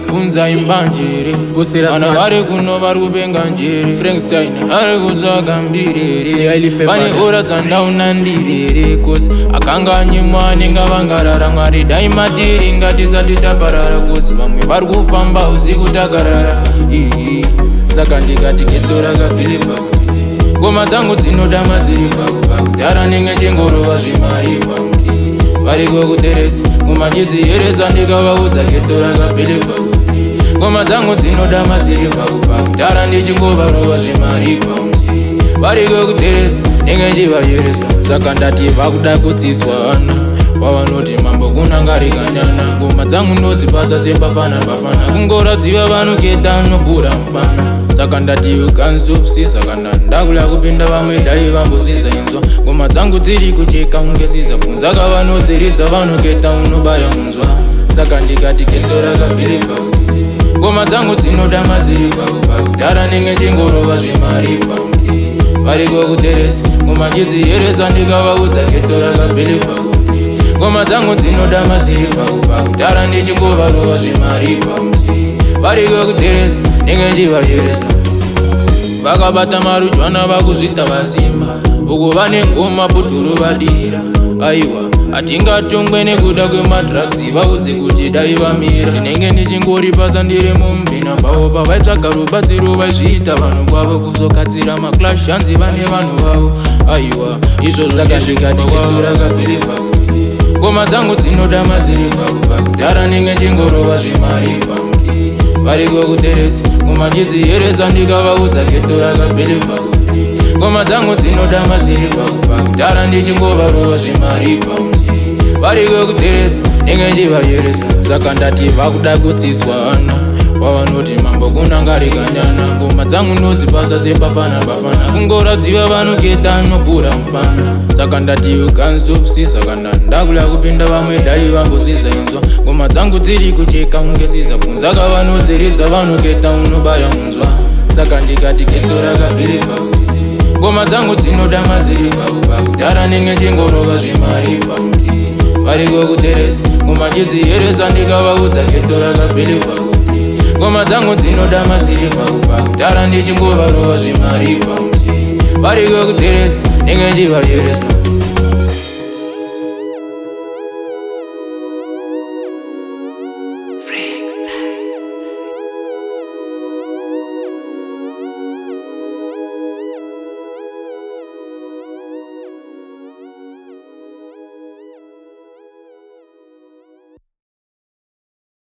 Funza imbanjiri Ana vari kuno vari kupenga njiri Frankstine ari kutsvaga mbiriri Pane ora dzandauna ndiriri Kosi akanga anyimwa anenge vangarara Mwari dai matiri ngatisati taparara Kosi vamwe vari kufamba usiku takarara Saka ndikati ketora kabhiliva Ngoma dzangu dzinoda maziriva Kudhara nenge chingorova zvimariva Variko kuteresi ngoma chidzieredza ndikavaudza ketora kabhiliva Ngoma dzangu dzinoda maziriva Kudhara ndichingovarova zvimariva Variko kuteresi nenge chivayeresa Saka ndati vakuda kudzidzwa ana Wavanoti mambo kunangarikanyana Ngoma dzangu ndodzipasa sebafana Kungoradziva vanoketa nobhura mufana Saka ndati you can't stop sisa Kana ndakula kupinda vamwe dai vambosisa inzwa Ngoma dzangu dziri kucheka ungesisa Kunza kavanodziridza vanoketa unobaya munzwa Saka ndikati ketora kabhiliva Ngoma dzangu dzinoda maziriva Kudhara nenge chingorova zvimariva Variko kuteresi ngoma chidzieredza ndikavaudza ketora kabhiliva Ngoma dzangu dzinoda maziriva Kudhara ndichingovarova zvimariva Variko kuteresi nenge chivayeresa Vakabata marujwana vakuzvita vasimba Uko vane ngoma puturu vadira Aiwa hatingatongwe nekuda kwemadrugs Vaudze kuti dai vamira Ndinenge ndichingoripasa ndiri mumbina Pavo pavaitsvaga rubatsiro vaizviita vanhu kwavo Kuzogadzira maclash hanzi vane vanhu vavo Aiwa izvo saka ndikati ketora kabhiliva Ngoma dzangu dzinoda maziriva Kudhara nenge chingorova zvimariva Variko kuteresi ngoma chidzieredza ndikavaudza ketora kabhiliva Ngoma dzangu dzinoda maziriva Kudhara ndichingovarova zvimariva Variko kuteresi nenge chivayeresa Saka ndati vakuda kudzidzwa ana Wavanoti mambo kunangarikanyana Ngoma dzangu ndodzipasa sebafana Kungoradziva vanoketa nobhura mufana Saka ndati you can't stop sisa Kana ndakula kupinda vamwe dai vambosisa inzwa Ngoma dzangu dziri kucheka ungesisa Kunza kavanodziridza vanoketa unobaya munzwa Saka ndikati ketora kabhiliva Ngoma dzangu dzinoda maziriva Kudhara nenge chingorova zvimariva Variko kuteresi ngoma chidzieredza ndikavaudza ketora kabhiliva Ngoma dzangu dzinoda maziriva Kudhara ndichingovarova zvimariva Variko kuteresi nenge chivayeresa